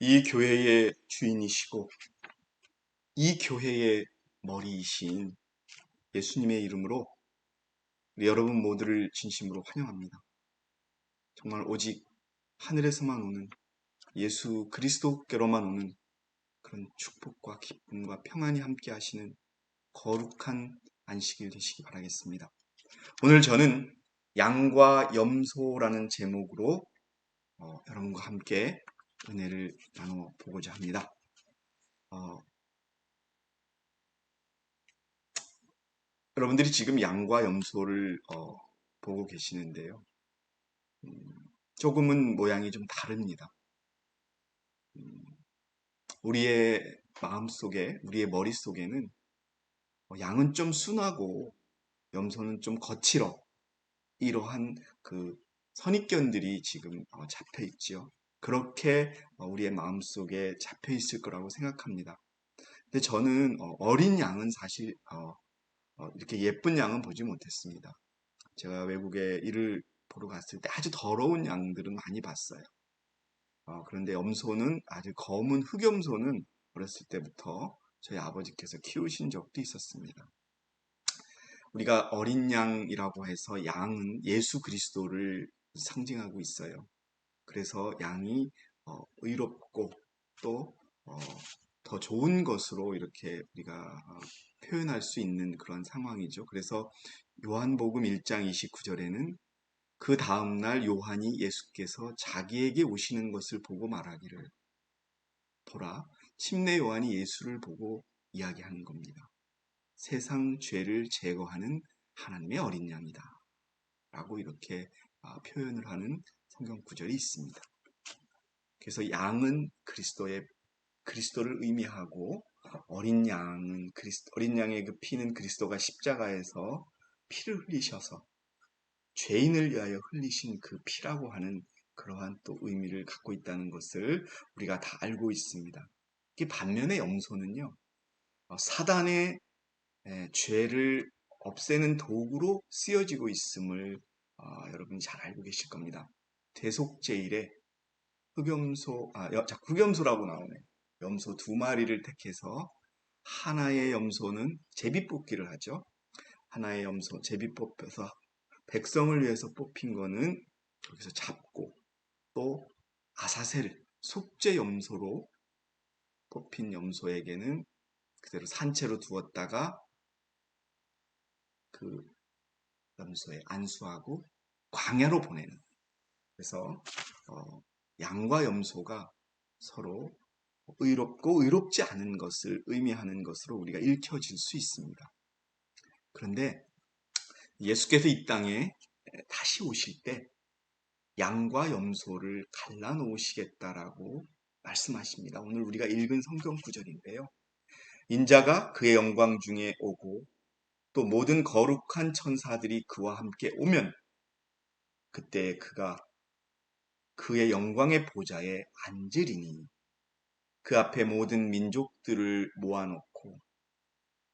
이 교회의 주인이시고 이 교회의 머리이신 예수님의 이름으로 우리 여러분 모두를 진심으로 환영합니다. 정말 오직 하늘에서만 오는 예수 그리스도께로만 오는 그런 축복과 기쁨과 평안이 함께 하시는 거룩한 안식일 되시기 바라겠습니다. 오늘 저는 양과 염소라는 제목으로 여러분과 함께 은혜를 나눠보고자 합니다. 여러분들이 지금 양과 염소를 보고 계시는데요. 조금은 모양이 좀 다릅니다. 우리의 마음속에, 우리의 머릿속에는 양은 좀 순하고 염소는 좀 거칠어. 이러한 그 선입견들이 지금 잡혀 있지요. 그렇게 우리의 마음속에 잡혀 있을 거라고 생각합니다. 근데 저는 어린 양은 사실 이렇게 예쁜 양은 보지 못했습니다. 제가 외국에 일을 보러 갔을 때 아주 더러운 양들은 많이 봤어요. 그런데 염소는 아주 검은 흑염소는 어렸을 때부터 저희 아버지께서 키우신 적도 있었습니다. 우리가 어린 양이라고 해서 양은 예수 그리스도를 상징하고 있어요. 그래서 양이 의롭고 또 더 좋은 것으로 이렇게 우리가 표현할 수 있는 그런 상황이죠. 그래서 요한복음 1장 29절에는 그 다음날 요한이 예수께서 자기에게 오시는 것을 보고 말하기를 보라, 침례 요한이 예수를 보고 이야기하는 겁니다. 세상 죄를 제거하는 하나님의 어린 양이다 라고 이렇게 표현을 하는 성경 구절이 있습니다. 그래서 양은 그리스도를 의미하고 어린 양은 어린 양의 그 피는 그리스도가 십자가에서 피를 흘리셔서 죄인을 위하여 흘리신 그 피라고 하는 그러한 또 의미를 갖고 있다는 것을 우리가 다 알고 있습니다. 반면에 염소는요, 사단의 죄를 없애는 도구로 쓰여지고 있음을 여러분이 잘 알고 계실 겁니다. 대속제일에 흑염소라고 나오네. 염소 두 마리를 택해서 하나의 염소는 제비뽑기를 하죠. 하나의 염소 제비뽑혀서 백성을 위해서 뽑힌 거는 여기서 잡고 또 아사셀 속죄 염소로 뽑힌 염소에게는 그대로 산채로 두었다가 그 염소에 안수하고 광야로 보내는. 그래서 양과 염소가 서로 의롭고 의롭지 않은 것을 의미하는 것으로 우리가 읽혀질 수 있습니다. 그런데 예수께서 이 땅에 다시 오실 때 양과 염소를 갈라놓으시겠다라고 말씀하십니다. 오늘 우리가 읽은 성경 구절인데요. 인자가 그의 영광 중에 오고 또 모든 거룩한 천사들이 그와 함께 오면 그때 그가 그의 영광의 보좌에 앉으리니 그 앞에 모든 민족들을 모아놓고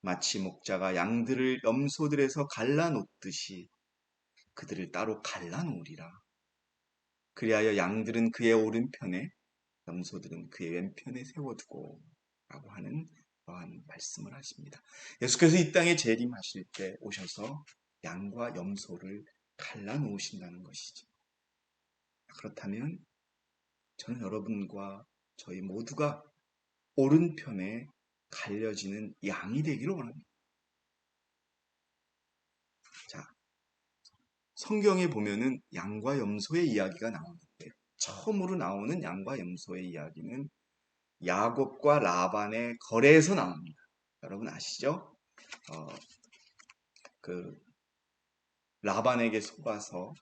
마치 목자가 양들을 염소들에서 갈라놓듯이 그들을 따로 갈라놓으리라. 그리하여 양들은 그의 오른편에 염소들은 그의 왼편에 세워두고 라고 하는 그러한 말씀을 하십니다. 예수께서 이 땅에 재림하실 때 오셔서 양과 염소를 갈라놓으신다는 것이죠. 그렇다면 저는 여러분과 저희 모두가 오른편에 갈려지는 양이 되기를 원합니다. 자, 성경에 보면은 양과 염소의 이야기가 나오는데 처음으로 나오는 양과 염소의 이야기는 야곱과 라반의 거래에서 나옵니다. 여러분 아시죠? 그 라반에게 속아서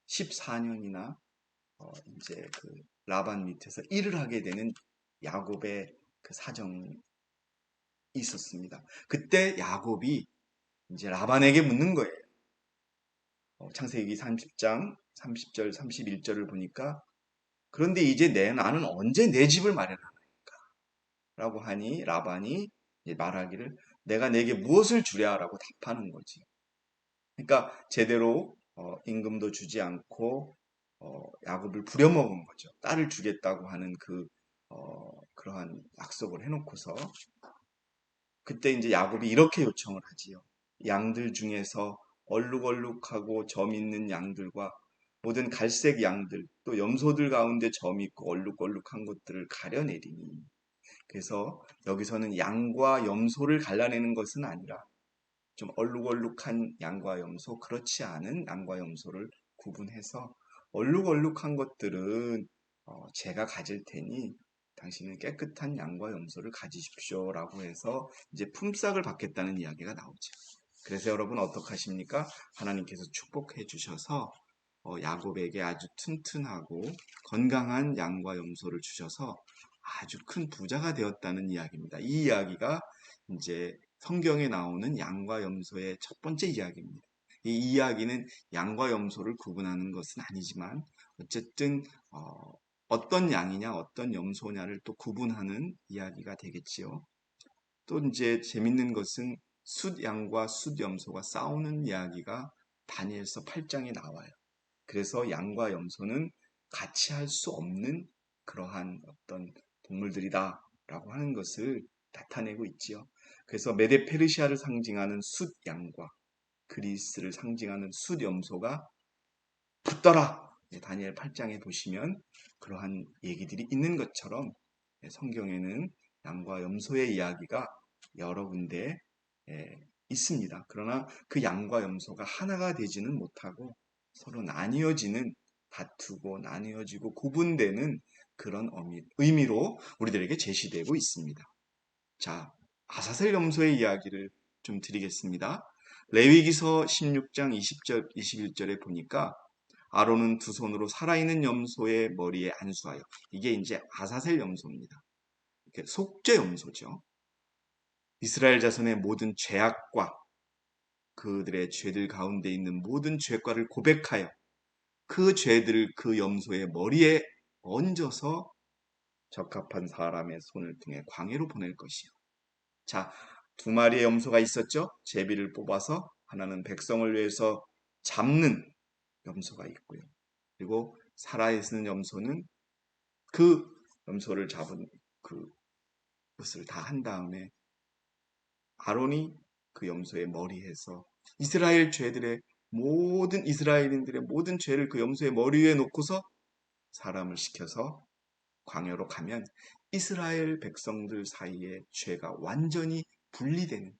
14년이나 이제 그 라반 밑에서 일을 하게 되는 야곱의 그 사정이 있었습니다. 그때 야곱이 이제 라반에게 묻는 거예요. 창세기 30장 30절 31절을 보니까 그런데 이제 나는 언제 내 집을 마련하는가 라고 하니 라반이 말하기를 내가 내게 무엇을 주랴 라고 답하는 거지. 그러니까 제대로 임금도 주지 않고 야곱을 부려먹은 거죠. 딸을 주겠다고 하는 그러한 약속을 해놓고서 그때 이제 야곱이 이렇게 요청을 하지요. 양들 중에서 얼룩얼룩하고 점 있는 양들과 모든 갈색 양들 또 염소들 가운데 점 있고 얼룩얼룩한 것들을 가려내리니 그래서 여기서는 양과 염소를 갈라내는 것은 아니라 좀 얼룩얼룩한 양과 염소, 그렇지 않은 양과 염소를 구분해서 얼룩얼룩한 것들은 제가 가질 테니 당신은 깨끗한 양과 염소를 가지십시오라고 해서 이제 품삯을 받겠다는 이야기가 나오죠. 그래서 여러분 어떡하십니까? 하나님께서 축복해 주셔서 야곱에게 아주 튼튼하고 건강한 양과 염소를 주셔서 아주 큰 부자가 되었다는 이야기입니다. 이 이야기가 이제 성경에 나오는 양과 염소의 첫 번째 이야기입니다. 이 이야기는 양과 염소를 구분하는 것은 아니지만 어쨌든 어떤 양이냐 어떤 염소냐를 또 구분하는 이야기가 되겠지요. 또 이제 재밌는 것은 숫양과 숫염소가 싸우는 이야기가 다니엘서 8장에 나와요. 그래서 양과 염소는 같이 할 수 없는 그러한 어떤 동물들이다라고 하는 것을 나타내고 있지요. 그래서 메데 페르시아를 상징하는 숫양과 그리스를 상징하는 숫염소가 붙더라. 다니엘 8장에 보시면 그러한 얘기들이 있는 것처럼 성경에는 양과 염소의 이야기가 여러 군데 있습니다. 그러나 그 양과 염소가 하나가 되지는 못하고 서로 나뉘어지는, 다투고 나뉘어지고 구분되는 그런 의미로 우리들에게 제시되고 있습니다. 자, 아사셀 염소의 이야기를 좀 드리겠습니다. 레위기서 16장 20절, 21절에 보니까 아론은 두 손으로 살아있는 염소의 머리에 안수하여, 이게 이제 아사셀 염소입니다. 속죄 염소죠. 이스라엘 자손의 모든 죄악과 그들의 죄들 가운데 있는 모든 죄과를 고백하여 그 죄들을 그 염소의 머리에 얹어서 적합한 사람의 손을 통해 광야로 보낼 것이요. 자, 두 마리의 염소가 있었죠. 제비를 뽑아서 하나는 백성을 위해서 잡는 염소가 있고요. 그리고 살아있는 염소는 그 염소를 잡은 그것을 다 한 다음에 아론이 그 염소의 머리에서 이스라엘 죄들의 모든 이스라엘인들의 모든 죄를 그 염소의 머리 위에 놓고서 사람을 시켜서 광야로 가면 이스라엘 백성들 사이에 죄가 완전히 분리되는,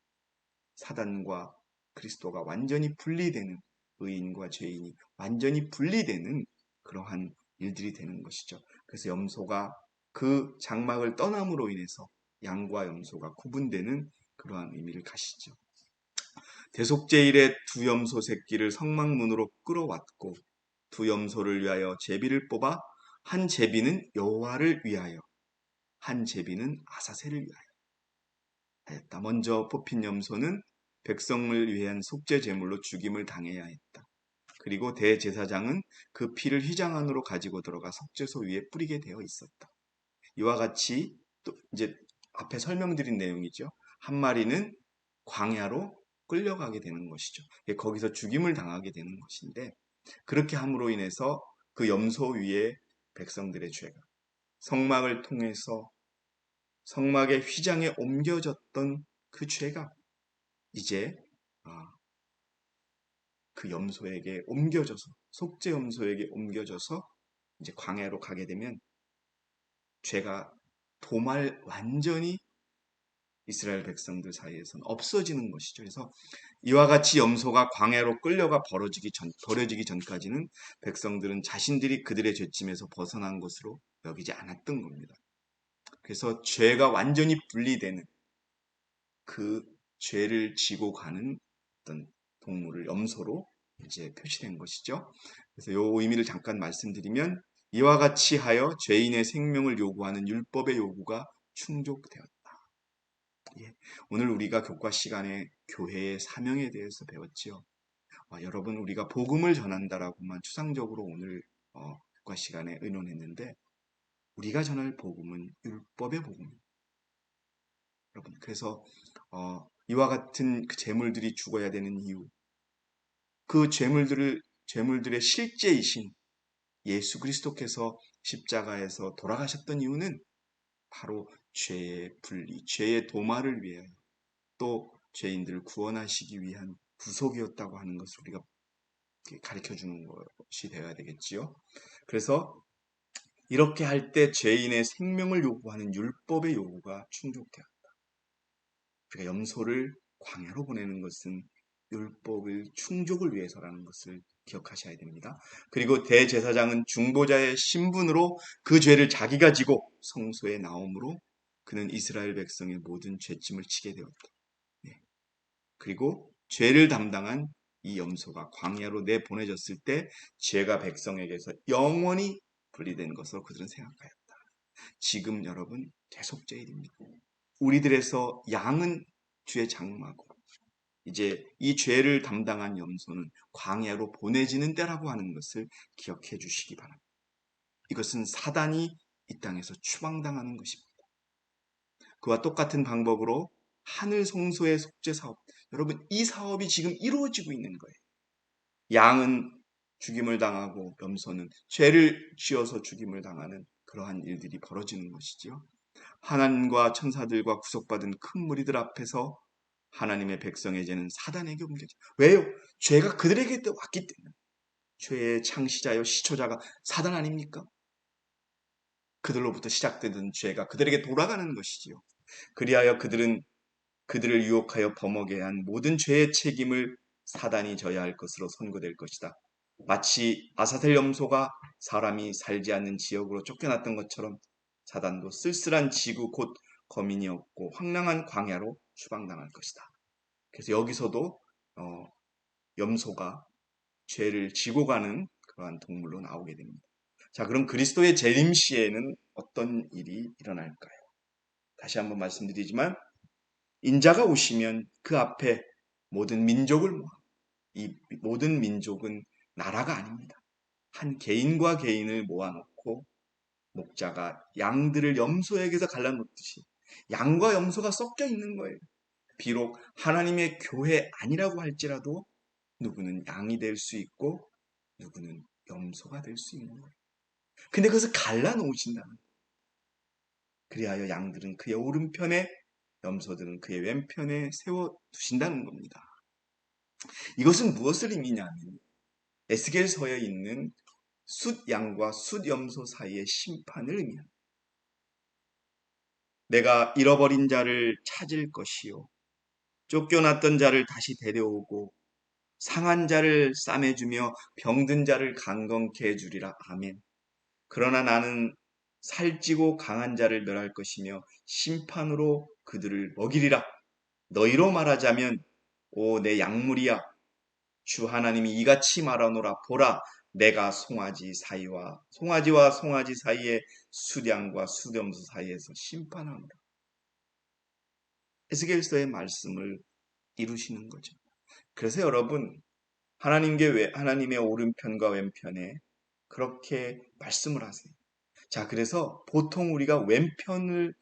사단과 그리스도가 완전히 분리되는, 의인과 죄인이 완전히 분리되는 그러한 일들이 되는 것이죠. 그래서 염소가 그 장막을 떠남으로 인해서 양과 염소가 구분되는 그러한 의미를 가시죠. 대속제일에 두 염소 새끼를 성막문으로 끌어왔고 두 염소를 위하여 제비를 뽑아 한 제비는 여호와를 위하여 한 제비는 아사셀을 위하여 하였다. 먼저 뽑힌 염소는 백성을 위한 속죄 제물로 죽임을 당해야 했다. 그리고 대제사장은 그 피를 휘장 안으로 가지고 들어가 속죄소 위에 뿌리게 되어 있었다. 이와 같이 또 이제 앞에 설명드린 내용이죠. 한 마리는 광야로 끌려가게 되는 것이죠. 거기서 죽임을 당하게 되는 것인데 그렇게 함으로 인해서 그 염소 위에 백성들의 죄가 성막을 통해서 성막의 휘장에 옮겨졌던 그 죄가 이제 그 염소에게 옮겨져서 속죄 염소에게 옮겨져서 이제 광야로 가게 되면 죄가 도말 완전히 이스라엘 백성들 사이에서는 없어지는 것이죠. 그래서 이와 같이 염소가 광야로 끌려가 버려지기 전까지는 백성들은 자신들이 그들의 죄짐에서 벗어난 것으로 여기지 않았던 겁니다. 그래서 죄가 완전히 분리되는 그 죄를 지고 가는 어떤 동물을 염소로 이제 표시된 것이죠. 그래서 이 의미를 잠깐 말씀드리면 이와 같이 하여 죄인의 생명을 요구하는 율법의 요구가 충족되었다. 예, 오늘 우리가 교과 시간에 교회의 사명에 대해서 배웠지요. 여러분 우리가 복음을 전한다라고만 추상적으로 오늘 교과 시간에 의논했는데 우리가 전할 복음은 율법의 복음입니다. 여러분 그래서 이와 같은 그 재물들이 죽어야 되는 이유, 그 재물들의 실제이신 예수 그리스도께서 십자가에서 돌아가셨던 이유는 바로 죄의 분리, 죄의 도말을 위해 또 죄인들을 구원하시기 위한 구속이었다고 하는 것을 우리가 가르쳐 주는 것이 되어야 되겠지요. 그래서 이렇게 할 때 죄인의 생명을 요구하는 율법의 요구가 충족되었다. 우리가 염소를 광야로 보내는 것은 율법의 충족을 위해서라는 것을 기억하셔야 됩니다. 그리고 대제사장은 중보자의 신분으로 그 죄를 자기가 지고 성소에 나옴으로 그는 이스라엘 백성의 모든 죄짐을 지게 되었다. 네. 그리고 죄를 담당한 이 염소가 광야로 내보내졌을 때 죄가 백성에게서 영원히 분리된 것으로 그들은 생각하였다. 지금 여러분 대속죄일입니다. 우리들에서 양은 주의 장막으로 이제 이 죄를 담당한 염소는 광야로 보내지는 때라고 하는 것을 기억해 주시기 바랍니다. 이것은 사단이 이 땅에서 추방당하는 것입니다. 그와 똑같은 방법으로 하늘 성소의 속죄 사업, 여러분 이 사업이 지금 이루어지고 있는 거예요. 양은 죽임을 당하고 염소는 죄를 지어서 죽임을 당하는 그러한 일들이 벌어지는 것이지요. 하나님과 천사들과 구속받은 큰 무리들 앞에서 하나님의 백성의 죄는 사단에게 옮겨져. 왜요? 죄가 그들에게 왔기 때문에. 죄의 창시자요 시초자가 사단 아닙니까? 그들로부터 시작되던 죄가 그들에게 돌아가는 것이지요. 그리하여 그들은 그들을 유혹하여 범하게 한 모든 죄의 책임을 사단이 져야 할 것으로 선고될 것이다. 마치 아사셀 염소가 사람이 살지 않는 지역으로 쫓겨났던 것처럼 사단도 쓸쓸한 지구 곧 거민이 없고 황량한 광야로 추방당할 것이다. 그래서 여기서도 염소가 죄를 지고 가는 그러한 동물로 나오게 됩니다. 자, 그럼 그리스도의 재림 시에는 어떤 일이 일어날까요? 다시 한번 말씀드리지만 인자가 오시면 그 앞에 모든 민족을 모아. 이 모든 민족은 나라가 아닙니다. 한 개인과 개인을 모아놓고 목자가 양들을 염소에게서 갈라놓듯이 양과 염소가 섞여 있는 거예요. 비록 하나님의 교회 아니라고 할지라도 누구는 양이 될 수 있고 누구는 염소가 될 수 있는 거예요. 근데 그것을 갈라놓으신다는 거예요. 그리하여 양들은 그의 오른편에 염소들은 그의 왼편에 세워두신다는 겁니다. 이것은 무엇을 의미냐면 에스겔서에 있는 숫양과 숫염소 사이의 심판을 의미합니다. 내가 잃어버린 자를 찾을 것이요 쫓겨났던 자를 다시 데려오고 상한 자를 싸매주며 병든 자를 강건케 해주리라. 아멘. 그러나 나는 살찌고 강한 자를 멸할 것이며 심판으로 그들을 먹이리라. 너희로 말하자면 오 내 약물이야 주 하나님이 이같이 말하노라. 보라 내가 송아지와 송아지 사이에 수량과 수렴수 사이에서 심판하노라. 에스겔서의 말씀을 이루시는 거죠. 그래서 여러분 하나님의 오른편과 왼편에 그렇게 말씀을 하세요. 자, 그래서 보통 우리가 왼편을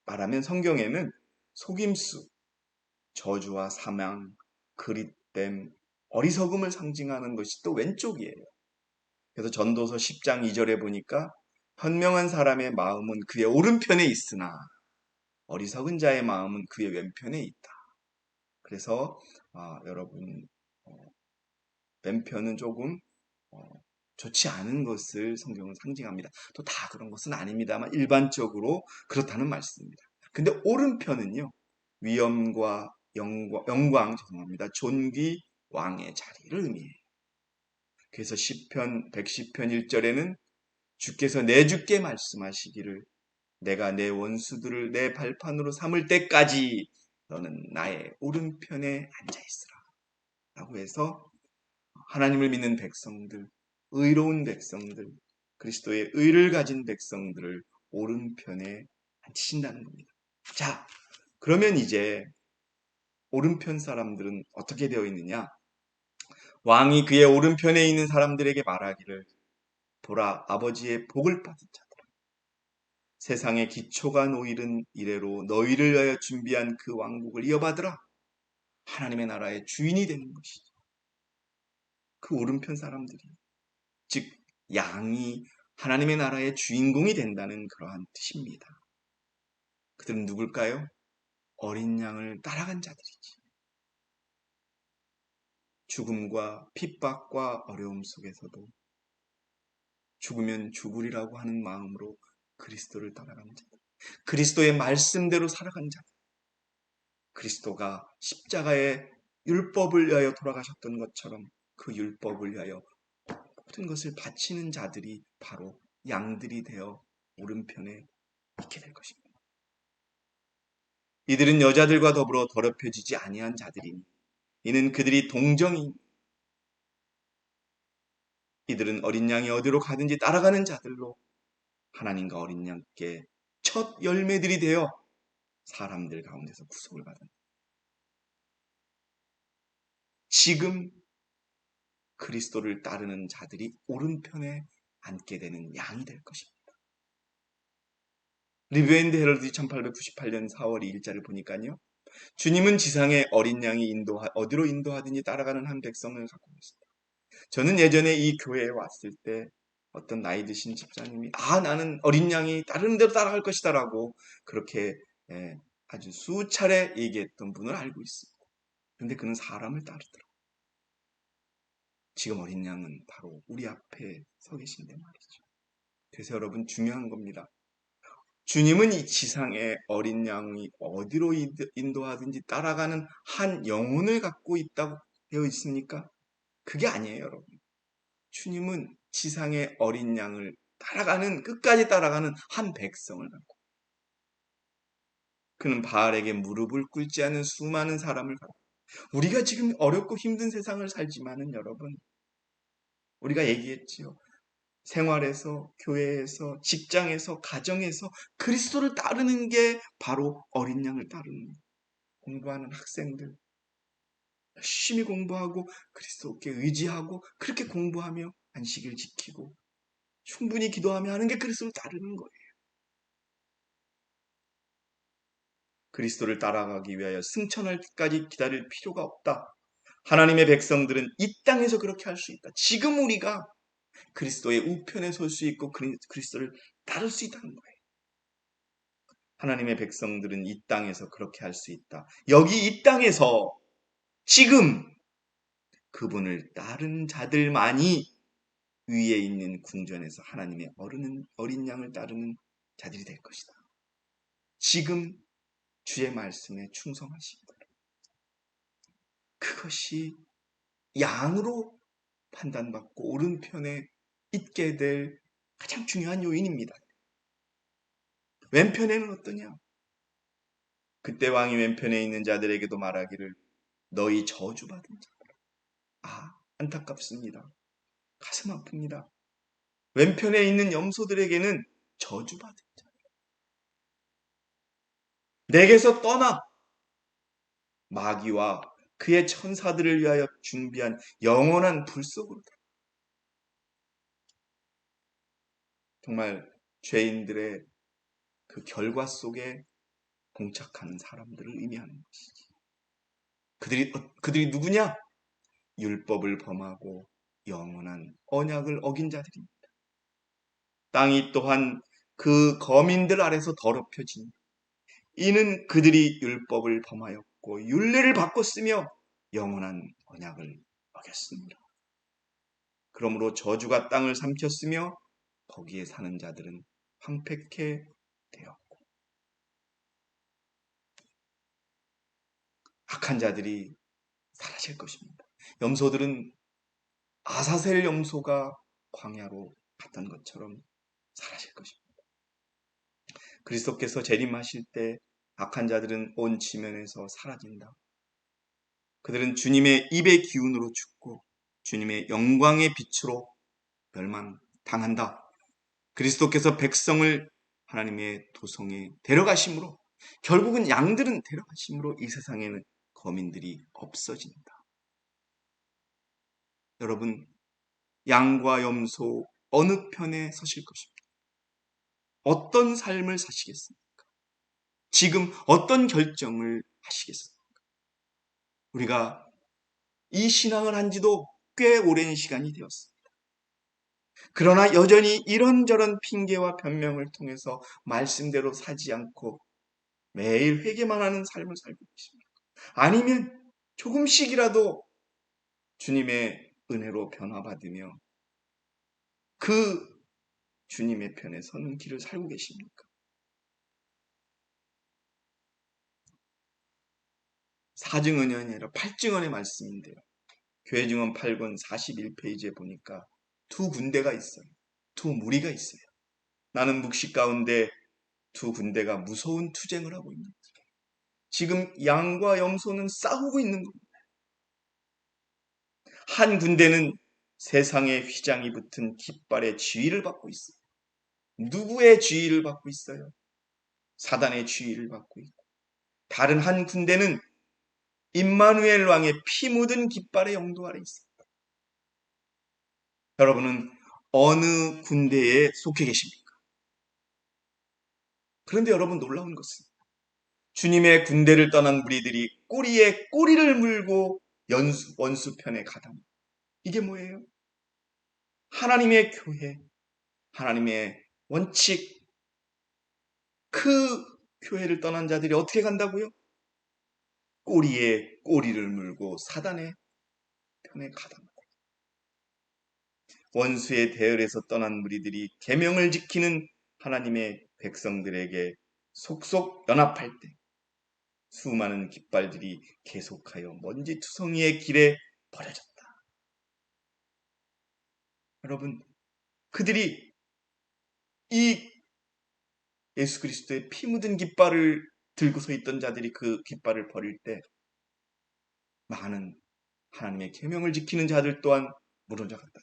말하면 성경에는 속임수, 저주와 사망, 그릿됨, 어리석음을 상징하는 것이 또 왼쪽이에요. 그래서 전도서 10장 2절에 보니까 현명한 사람의 마음은 그의 오른편에 있으나 어리석은 자의 마음은 그의 왼편에 있다. 그래서 여러분 왼편은 조금 좋지 않은 것을 성경은 상징합니다. 또 다 그런 것은 아닙니다만 일반적으로 그렇다는 말씀입니다. 근데 오른편은요. 위엄과 영광, 죄송합니다. 존귀, 왕의 자리를 의미해요. 그래서 시편 110편 1절에는 주께서 내주께 말씀하시기를 내가 내 원수들을 내 발판으로 삼을 때까지 너는 나의 오른편에 앉아있으라 라고 해서 하나님을 믿는 백성들, 의로운 백성들, 그리스도의 의를 가진 백성들을 오른편에 앉히신다는 겁니다. 자, 그러면 이제 오른편 사람들은 어떻게 되어 있느냐? 왕이 그의 오른편에 있는 사람들에게 말하기를 보라 아버지의 복을 받은 자들아 세상의 기초가 놓이는 이래로 너희를 위하여 준비한 그 왕국을 이어받으라. 하나님의 나라의 주인이 되는 것이죠. 그 오른편 사람들이 즉 양이 하나님의 나라의 주인공이 된다는 그러한 뜻입니다. 그들은 누굴까요? 어린 양을 따라간 자들이지. 죽음과 핍박과 어려움 속에서도 죽으면 죽으리라고 하는 마음으로 그리스도를 따라간 자들, 그리스도의 말씀대로 살아간 자들, 그리스도가 십자가의 율법을 위하여 돌아가셨던 것처럼 그 율법을 위하여 모든 것을 바치는 자들이 바로 양들이 되어 오른편에 있게 될 것입니다. 이들은 여자들과 더불어 더럽혀지지 아니한 자들이니 이는 그들이 동정인, 이들은 어린 양이 어디로 가든지 따라가는 자들로 하나님과 어린 양께 첫 열매들이 되어 사람들 가운데서 구속을 받은, 지금 그리스도를 따르는 자들이 오른편에 앉게 되는 양이 될 것입니다. 리브앤드 헤럴드 1898년 4월 2일자를 보니까요, 주님은 지상에 어린 양이 어디로 인도하든지 따라가는 한 백성을 갖고 있습니다. 저는 예전에 이 교회에 왔을 때 어떤 나이 드신 집사님이 나는 어린 양이 따르는 대로 따라갈 것이다 라고 그렇게 아주 수차례 얘기했던 분을 알고 있습니다. 그런데 그는 사람을 따르더라고요. 지금 어린 양은 바로 우리 앞에 서 계신데 말이죠. 그래서 여러분 중요한 겁니다. 주님은 이 지상에 어린 양이 어디로 인도하든지 따라가는 한 영혼을 갖고 있다고 되어 있습니까? 그게 아니에요, 여러분. 주님은 지상의 어린 양을 따라가는, 끝까지 따라가는 한 백성을 갖고, 그는 바알에게 무릎을 꿇지 않은 수많은 사람을 갖고, 우리가 지금 어렵고 힘든 세상을 살지만은 여러분, 우리가 얘기했지요. 생활에서, 교회에서, 직장에서, 가정에서 그리스도를 따르는 게 바로 어린 양을 따르는, 공부하는 학생들 열심히 공부하고 그리스도께 의지하고 그렇게 공부하며 안식일 지키고 충분히 기도하며 하는 게 그리스도를 따르는 거예요. 그리스도를 따라가기 위하여 승천할 때까지 기다릴 필요가 없다. 하나님의 백성들은 이 땅에서 그렇게 할 수 있다. 지금 우리가 그리스도의 우편에 설 수 있고 그리스도를 따를 수 있다는 거예요. 하나님의 백성들은 이 땅에서 그렇게 할 수 있다. 여기 이 땅에서 지금 그분을 따른 자들만이 위에 있는 궁전에서 하나님의 어린 양을 따르는 자들이 될 것이다. 지금 주의 말씀에 충성하십니다. 그것이 양으로 판단받고 오른편에 있게 될 가장 중요한 요인입니다. 왼편에는 어떠냐? 그때 왕이 왼편에 있는 자들에게도 말하기를 너희 저주받은 자들아. 안타깝습니다. 가슴 아픕니다. 왼편에 있는 염소들에게는 저주받은 자. 내게서 떠나 마귀와 그의 천사들을 위하여 준비한 영원한 불 속으로. 정말 죄인들의 그 결과 속에 봉착하는 사람들을 의미하는 것이지. 그들이 누구냐? 율법을 범하고 영원한 언약을 어긴 자들입니다. 땅이 또한 그 거민들 아래서 더럽혀진, 이는 그들이 율법을 범하였고 율례를 바꿨으며 영원한 언약을 어겼습니다. 그러므로 저주가 땅을 삼켰으며 거기에 사는 자들은 황폐케 되었고, 악한 자들이 사라질 것입니다. 염소들은 아사셀 염소가 광야로 갔던 것처럼 사라질 것입니다. 그리스도께서 재림하실 때 악한 자들은 온 지면에서 사라진다. 그들은 주님의 입의 기운으로 죽고 주님의 영광의 빛으로 멸망당한다. 그리스도께서 백성을 하나님의 도성에 데려가심으로, 결국은 양들은 데려가심으로 이 세상에는 거민들이 없어진다. 여러분, 양과 염소 어느 편에 서실 것입니까? 어떤 삶을 사시겠습니까? 지금 어떤 결정을 하시겠습니까? 우리가 이 신앙을 한 지도 꽤 오랜 시간이 되었습니다. 그러나 여전히 이런저런 핑계와 변명을 통해서 말씀대로 사지 않고 매일 회개만 하는 삶을 살고 계십니까? 아니면 조금씩이라도 주님의 은혜로 변화받으며 그 주님의 편에 서는 길을 살고 계십니까? 사증언이 아니라 팔증언의 말씀인데요. 교회증언 8권 41페이지에 보니까 두 군대가 있어요. 두 무리가 있어요. 나는 묵시 가운데 두 군대가 무서운 투쟁을 하고 있는 거예요. 지금 양과 염소는 싸우고 있는 겁니다. 한 군대는 세상의 휘장이 붙은 깃발의 지위를 받고 있어요. 누구의 지위를 받고 있어요? 사단의 지위를 받고 있고, 다른 한 군대는 임마누엘 왕의 피 묻은 깃발의 영도 아래 있습니다. 여러분은 어느 군대에 속해 계십니까? 그런데 여러분, 놀라운 것은 주님의 군대를 떠난 무리들이 꼬리에 꼬리를 물고 원수 편에 가담. 이게 뭐예요? 하나님의 교회, 하나님의 원칙, 그 교회를 떠난 자들이 어떻게 간다고요? 꼬리에 꼬리를 물고 사단의 편에 가담. 원수의 대열에서 떠난 무리들이 계명을 지키는 하나님의 백성들에게 속속 연합할 때 수많은 깃발들이 계속하여 먼지투성이의 길에 버려졌다. 여러분, 그들이 이 예수 그리스도의 피 묻은 깃발을 들고 서 있던 자들이 그 깃발을 버릴 때 많은 하나님의 계명을 지키는 자들 또한 무너져 갔다.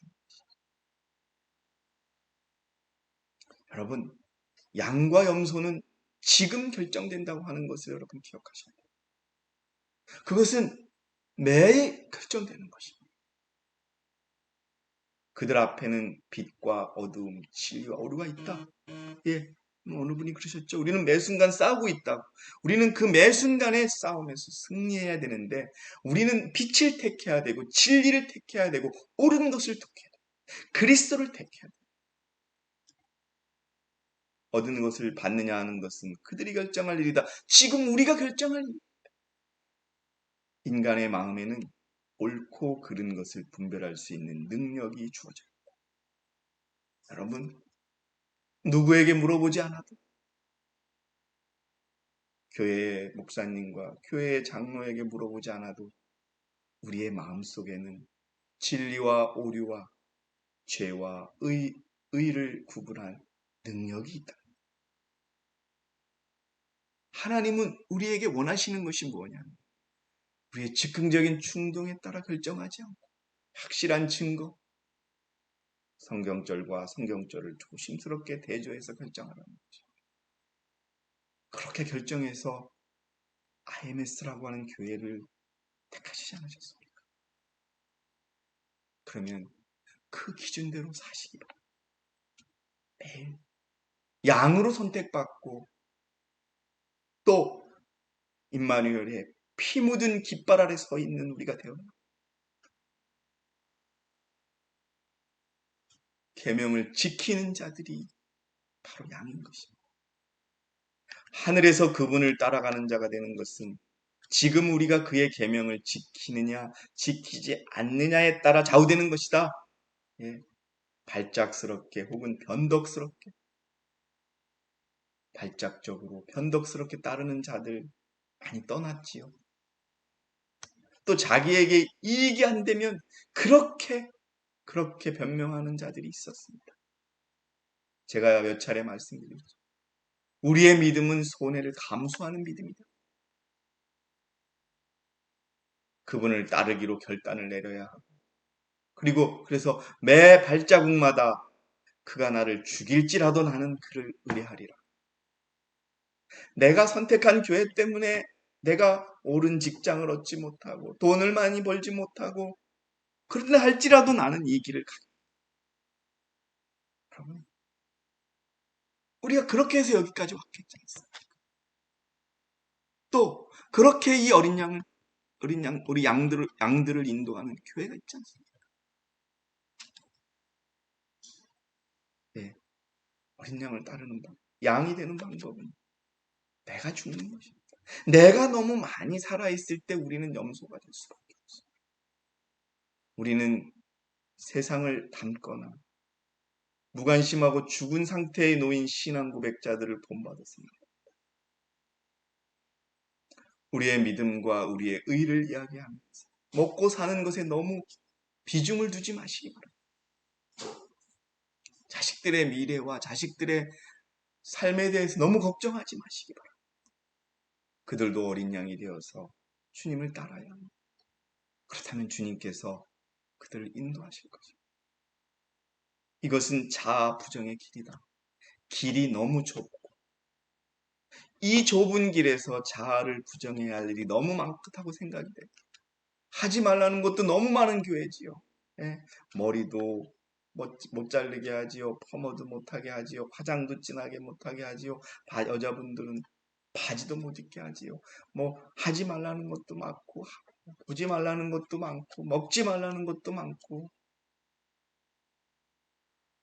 여러분, 양과 염소는 지금 결정된다고 하는 것을 여러분 기억하셔야 돼요. 그것은 매일 결정되는 것입니다. 그들 앞에는 빛과 어두움, 진리와 오류가 있다. 예, 어느 분이 그러셨죠. 우리는 매 순간 싸우고 있다. 우리는 그 매 순간의 싸움에서 승리해야 되는데 우리는 빛을 택해야 되고 진리를 택해야 되고 옳은 것을 택해야 되고 그리스도를 택해야 되고 얻은 것을 받느냐 하는 것은 그들이 결정할 일이다. 지금 우리가 결정할 일. 인간의 마음에는 옳고 그른 것을 분별할 수 있는 능력이 주어져요. 여러분, 누구에게 물어보지 않아도 교회 목사님과 교회 장로에게 물어보지 않아도 우리의 마음속에는 진리와 오류와 죄와 의를 구분할 능력이 있다. 하나님은 우리에게 원하시는 것이 뭐냐면 우리의 즉흥적인 충동에 따라 결정하지 않고 확실한 증거, 성경절과 성경절을 조심스럽게 대조해서 결정하라는 거죠. 그렇게 결정해서 IMS라고 하는 교회를 택하시지 않으셨습니까? 그러면 그 기준대로 사시기 바랍니다. 매일 양으로 선택받고 또 임마누엘의 피 묻은 깃발 아래 서 있는 우리가 되어 계명을 지키는 자들이 바로 양인 것입니다. 하늘에서 그분을 따라가는 자가 되는 것은 지금 우리가 그의 계명을 지키느냐 지키지 않느냐에 따라 좌우되는 것이다. 예, 발작스럽게 혹은 변덕스럽게 발작적으로 변덕스럽게 따르는 자들 많이 떠났지요. 또 자기에게 이익이 안 되면 그렇게 변명하는 자들이 있었습니다. 제가 몇 차례 말씀드렸죠. 우리의 믿음은 손해를 감수하는 믿음이다. 그분을 따르기로 결단을 내려야 하고 그리고 그래서 매 발자국마다 그가 나를 죽일지라도 나는 그를 의뢰하리라. 내가 선택한 교회 때문에 내가 옳은 직장을 얻지 못하고 돈을 많이 벌지 못하고 그런다 할지라도 나는 이 길을 가겠다. 우리가 그렇게 해서 여기까지 왔겠지 않습니까? 또 그렇게 이 어린 양을 우리 양들을 인도하는 교회가 있지 않습니까? 어린 양을 따르는 방법, 양이 되는 방법은 내가 죽는 것입니다. 내가 너무 많이 살아있을 때 우리는 염소가 될 수밖에 없어요. 우리는 세상을 닮거나 무관심하고 죽은 상태에 놓인 신앙 고백자들을 본받았습니다. 우리의 믿음과 우리의 의를 이야기하면서 먹고 사는 것에 너무 비중을 두지 마시기 바랍니다. 자식들의 미래와 자식들의 삶에 대해서 너무 걱정하지 마시기 바랍니다. 그들도 어린 양이 되어서 주님을 따라야 합니다. 그렇다면 주님께서 그들을 인도하실 것입니다. 이것은 자아 부정의 길이다. 길이 너무 좁고 이 좁은 길에서 자아를 부정해야 할 일이 너무 많다고 생각이 돼요. 하지 말라는 것도 너무 많은 교회지요. 예? 머리도 못 자르게 하지요. 퍼머도 못하게 하지요. 화장도 진하게 못하게 하지요. 여자분들은 바지도 못 입게 하지요. 뭐 하지 말라는 것도 많고 보지 말라는 것도 많고 먹지 말라는 것도 많고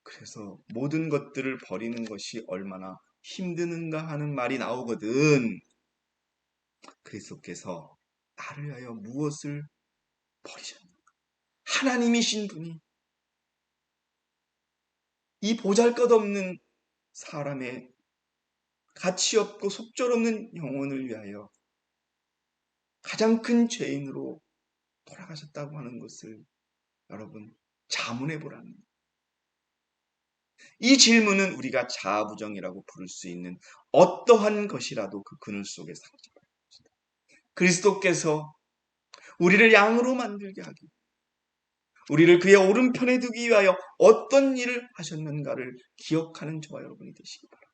그래서 모든 것들을 버리는 것이 얼마나 힘드는가 하는 말이 나오거든. 그리스도께서 나를 위하여 무엇을 버리셨는가? 하나님이신 분이 이 보잘것없는 사람의 가치없고 속절없는 영혼을 위하여 가장 큰 죄인으로 돌아가셨다고 하는 것을 여러분 자문해 보라는 이 질문은 우리가 자아부정이라고 부를 수 있는 어떠한 것이라도 그 그늘 속에 상처받는 것이다. 그리스도께서 우리를 양으로 만들게 하기 우리를 그의 오른편에 두기 위하여 어떤 일을 하셨는가를 기억하는 저와 여러분이 되시기 바랍니다.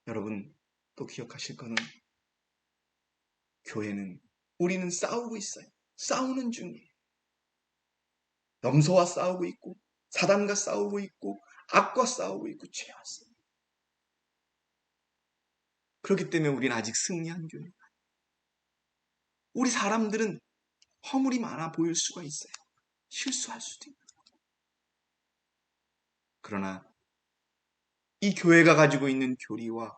여러분 또 기억하실 것은 교회는 우리는 싸우고 있어요. 싸우는 중이에요. 염소와 싸우고 있고 사단과 싸우고 있고 악과 싸우고 있고 죄와 싸우고 있고 그렇기 때문에 우리는 아직 승리한 교회가 우리 사람들은 허물이 많아 보일 수가 있어요. 실수할 수도 있고 그러나 이 교회가 가지고 있는 교리와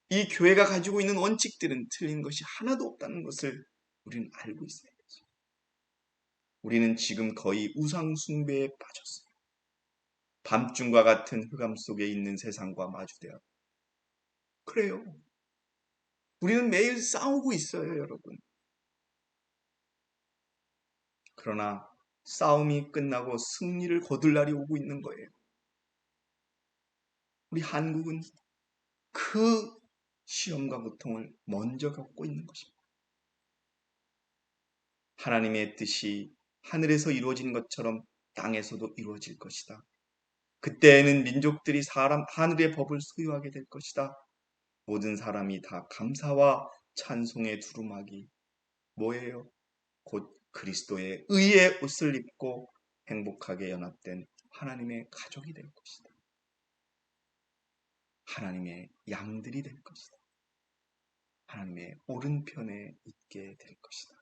이 교회가 가지고 있는 원칙들은 틀린 것이 하나도 없다는 것을 우리는 알고 있어야 되죠. 우리는 지금 거의 우상 숭배에 빠졌어요. 밤중과 같은 흑암 속에 있는 세상과 마주대하고 그래요. 우리는 매일 싸우고 있어요, 여러분. 그러나 싸움이 끝나고 승리를 거둘 날이 오고 있는 거예요. 우리 한국은 그 시험과 고통을 먼저 겪고 있는 것입니다. 하나님의 뜻이 하늘에서 이루어진 것처럼 땅에서도 이루어질 것이다. 그때에는 민족들이 하늘의 법을 소유하게 될 것이다. 모든 사람이 다 감사와 찬송의 두루마기 뭐예요? 곧 그리스도의 의의 옷을 입고 행복하게 연합된 하나님의 가족이 될 것이다. 하나님의 양들이 될 것이다. 하나님의 오른편에 있게 될 것이다.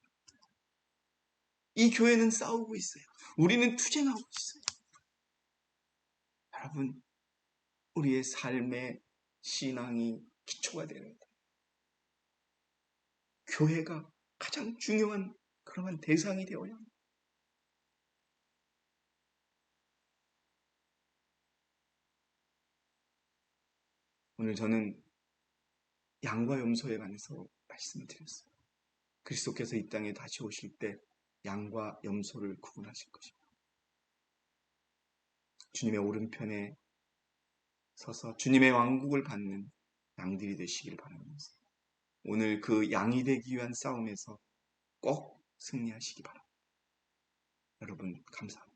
이 교회는 싸우고 있어요. 우리는 투쟁하고 있어요. 여러분, 우리의 삶의 신앙이 기초가 되어야 돼요. 교회가 가장 중요한 그러한 대상이 되어야 합니다. 오늘 저는 양과 염소에 관해서 말씀을 드렸어요. 그리스도께서 이 땅에 다시 오실 때 양과 염소를 구분하실 것입니다. 주님의 오른편에 서서 주님의 왕국을 받는 양들이 되시길 바라면서 오늘 그 양이 되기 위한 싸움에서 꼭 승리하시기 바랍니다. 여러분 감사합니다.